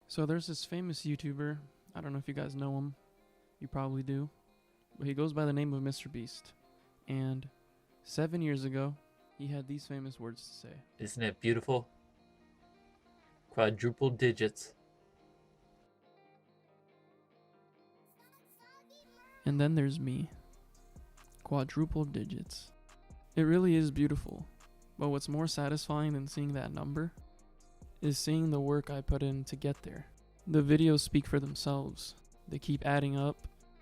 So there's this famous YouTuber. I don't know if you guys know him. You probably do. But he goes by the name of Mr. Beast. And 7 years ago, he had these famous words to say. Isn't it beautiful? Quadruple digits. And then there's me. Quadruple digits. It really is beautiful. But what's more satisfying than seeing that number is seeing the work I put in to get there. The videos speak for themselves. They keep adding up,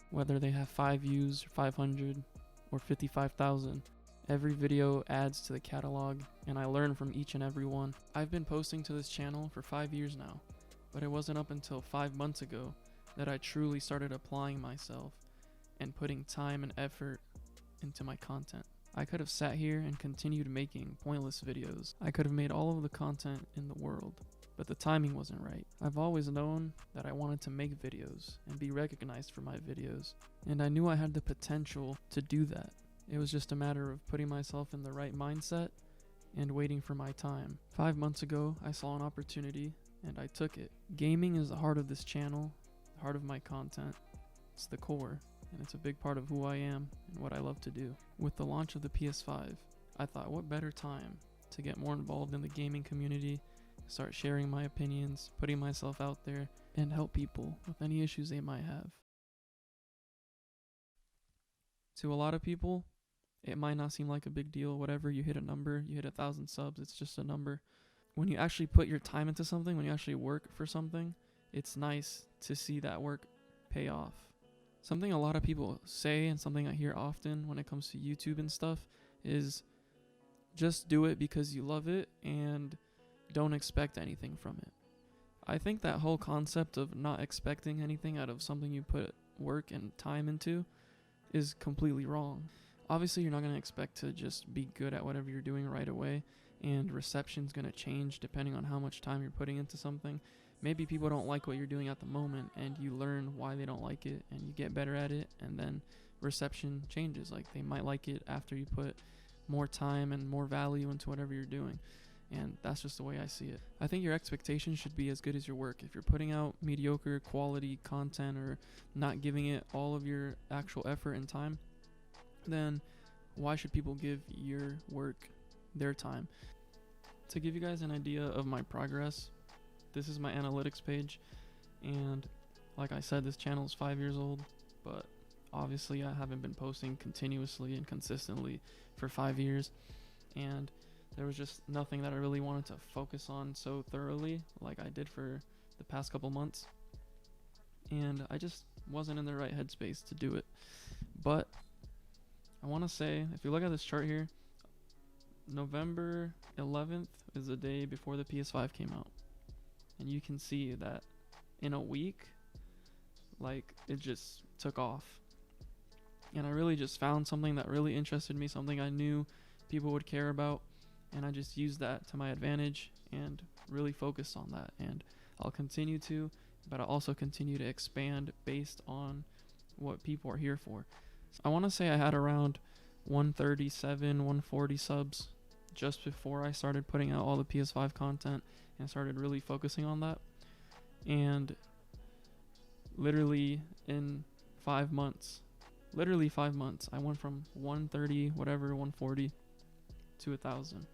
whether they have 5 views, 500, or 55,000. Every video adds to the catalog, and I learn from each and every one. I've been posting to this channel for 5 years now, but it wasn't up until 5 months ago that I truly started applying myself and putting time and effort into my content. I could have sat here and continued making pointless videos. I could have made all of the content in the world, but the timing wasn't right. I've always known that I wanted to make videos and be recognized for my videos, and I knew I had the potential to do that. It was just a matter of putting myself in the right mindset and waiting for my time. 5 months ago, I saw an opportunity and I took it. Gaming is the heart of this channel, the heart of my content. It's the core, and it's a big part of who I am and what I love to do. With the launch of the PS5, I thought what better time to get more involved in the gaming community, start sharing my opinions, putting myself out there, and help people with any issues they might have. To a lot of people, it might not seem like a big deal. Whatever, you hit a number, you hit 1,000 subs, it's just a number. When you actually put your time into something, when you actually work for something, it's nice to see that work pay off. Something a lot of people say, and something I hear often when it comes to YouTube and stuff, is just do it because you love it and don't expect anything from it. I think that whole concept of not expecting anything out of something you put work and time into is completely wrong. Obviously, you're not going to expect to just be good at whatever you're doing right away, and reception's going to change depending on how much time you're putting into something. Maybe people don't like what you're doing at the moment, and you learn why they don't like it, and you get better at it, and then reception changes. Like, they might like it after you put more time and more value into whatever you're doing. And that's just the way I see it. I think your expectations should be as good as your work. If you're putting out mediocre quality content or not giving it all of your actual effort and time, then why should people give your work their time? To give you guys an idea of my progress, this is my analytics page, and like I said, this channel is 5 years old, but obviously I haven't been posting continuously and consistently for 5 years, and there was just nothing that I really wanted to focus on so thoroughly like I did for the past couple months, and I just wasn't in the right headspace to do it. But I want to say, if you look at this chart here, November 11th is the day before the PS5 came out. And you can see that in a week, like, it just took off. And I really just found something that really interested me, something I knew people would care about. And I just used that to my advantage and really focused on that. And I'll continue to, but I'll also continue to expand based on what people are here for. I want to say I had around 137, 140 subs just before I started putting out all the PS5 content and started really focusing on that. And literally in 5 months, I went from 130, whatever, 140 to 1,000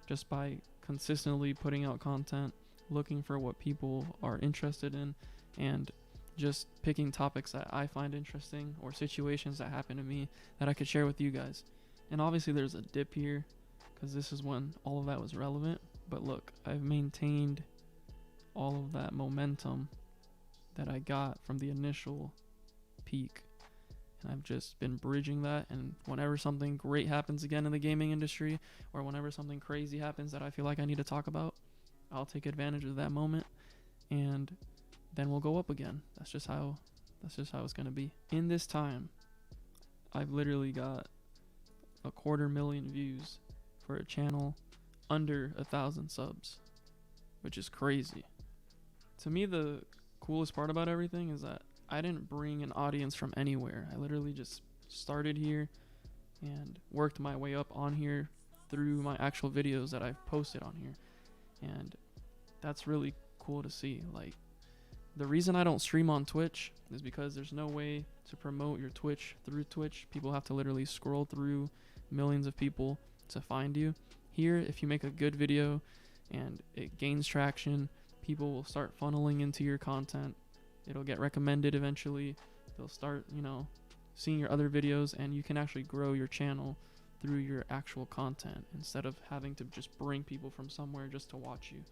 just by consistently putting out content, looking for what people are interested in, and just picking topics that I find interesting or situations that happen to me that I could share with you guys. And obviously there's a dip here because this is when all of that was relevant. But look, I've maintained all of that momentum that I got from the initial peak. And I've just been bridging that. And whenever something great happens again in the gaming industry, or whenever something crazy happens that I feel like I need to talk about, I'll take advantage of that moment, and then we'll go up again. That's just how it's gonna be. In this time, I've literally got 250,000 views for a channel under 1,000 subs, which is crazy. To me, the coolest part about everything is that I didn't bring an audience from anywhere. I literally just started here and worked my way up on here through my actual videos that I've posted on here. And that's really cool to see. Like, The reason I don't stream on Twitch is because there's no way to promote your Twitch through Twitch. People have to literally scroll through millions of people to find you. Here, if you make a good video and it gains traction, people will start funneling into your content. It'll get recommended eventually. They'll start, seeing your other videos, and you can actually grow your channel through your actual content instead of having to just bring people from somewhere just to watch you.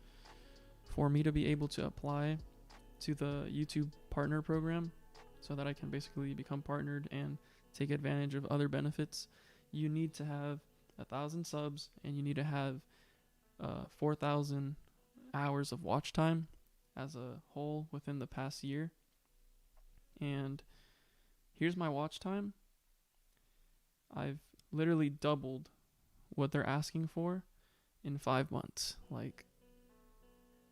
For me to be able to apply to the YouTube partner program so that I can basically become partnered and take advantage of other benefits, you need to have 1,000 subs and you need to have 4,000 hours of watch time as a whole within the past year. And here's my watch time. I've literally doubled what they're asking for in 5 months. Like,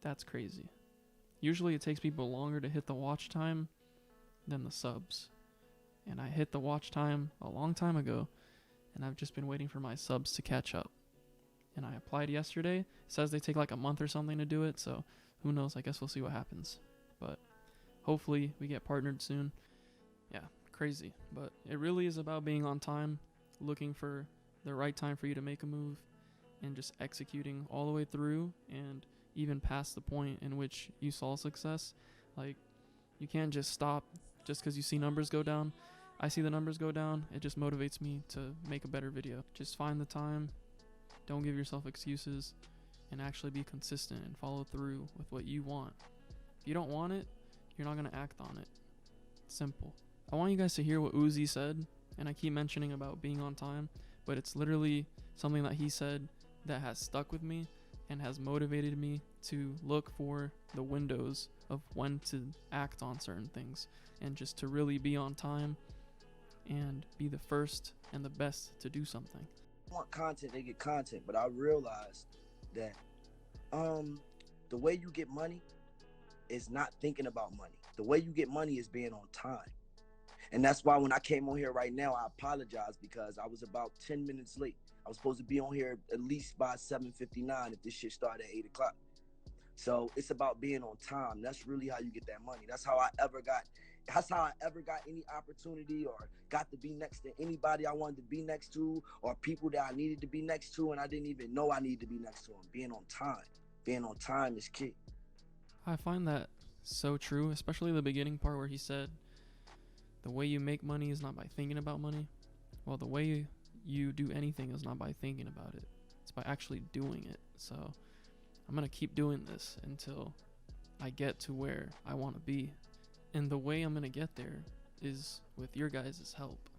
that's crazy. Usually it takes people longer to hit the watch time than the subs. And I hit the watch time a long time ago, and I've just been waiting for my subs to catch up. And I applied yesterday. It says they take like a month or something to do it, so who knows? I guess we'll see what happens. But hopefully we get partnered soon. Yeah, crazy. But it really is about being on time, looking for the right time for you to make a move, and just executing all the way through and even past the point in which you saw success. Like, you can't just stop just because you see numbers go down. I see the numbers go down. It just motivates me to make a better video. Just find the time. Don't give yourself excuses, and actually be consistent and follow through with what you want. If you don't want it, you're not going to act on it. Simple. I want you guys to hear what Uzi said, and I keep mentioning about being on time, but it's literally something that he said that has stuck with me and has motivated me to look for the windows of when to act on certain things, and just to really be on time and be the first and the best to do something. Want content, they get content, but I realized that the way you get money is not thinking about money. The way you get money is being on time. And that's why when I came on here right now, I apologize because I was about 10 minutes late. I was supposed to be on here at least by 7:59 if this shit started at 8 o'clock. So it's about being on time. That's really how you get that money. That's how I ever got any opportunity or got to be next to anybody I wanted to be next to, or people that I needed to be next to and I didn't even know I needed to be next to them. Being on time. Being on time is key. I find that so true, especially the beginning part where he said the way you make money is not by thinking about money. Well, the way you do anything is not by thinking about it. It's by actually doing it. So I'm going to keep doing this until I get to where I want to be. And the way I'm going to get there is with your guys' help,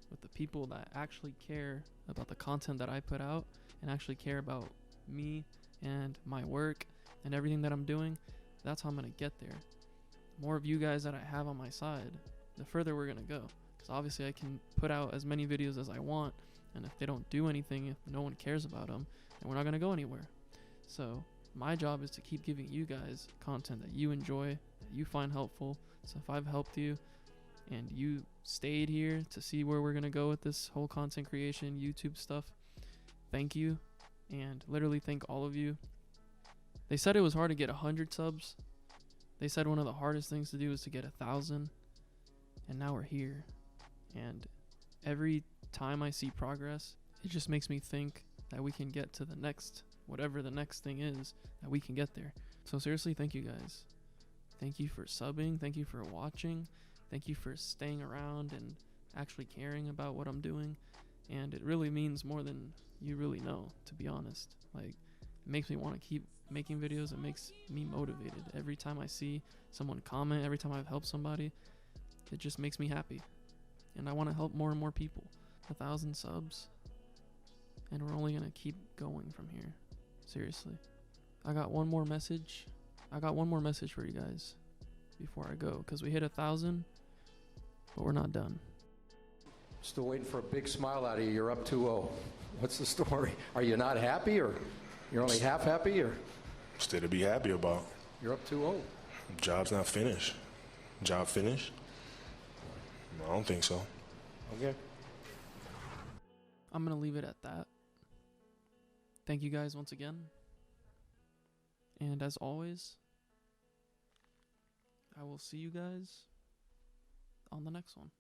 with the people that actually care about the content that I put out and actually care about me and my work and everything that I'm doing. That's how I'm going to get there. The more of you guys that I have on my side, the further we're going to go. Because obviously I can put out as many videos as I want, and if they don't do anything, if no one cares about them, then we're not going to go anywhere. So my job is to keep giving you guys content that you enjoy, that you find helpful. So if I've helped you and you stayed here to see where we're going to go with this whole content creation, YouTube stuff, thank you. And literally thank all of you. They said it was hard to get 100 subs. They said one of the hardest things to do is to get 1,000. And now we're here. And every time I see progress, it just makes me think that we can get to the next, whatever the next thing is, that we can get there. So seriously, thank you guys. Thank you for subbing. Thank you for watching. Thank you for staying around and actually caring about what I'm doing. And it really means more than you really know, to be honest. Like, it makes me want to keep making videos. It makes me motivated. Every time I see someone comment, every time I've helped somebody, it just makes me happy. And I want to help more and more people. 1,000 subs. And we're only going to keep going from here. Seriously. I got one more message for you guys before I go, because we hit 1,000, but we're not done. Still waiting for a big smile out of you. You're up 2-0. What's the story? Are you not happy, or you're only half happy, or? Still to be happy about. You're up 2-0. Job's not finished. Job finished? I don't think so. Okay. I'm going to leave it at that. Thank you guys once again. And as always, I I will see you guys on the next one.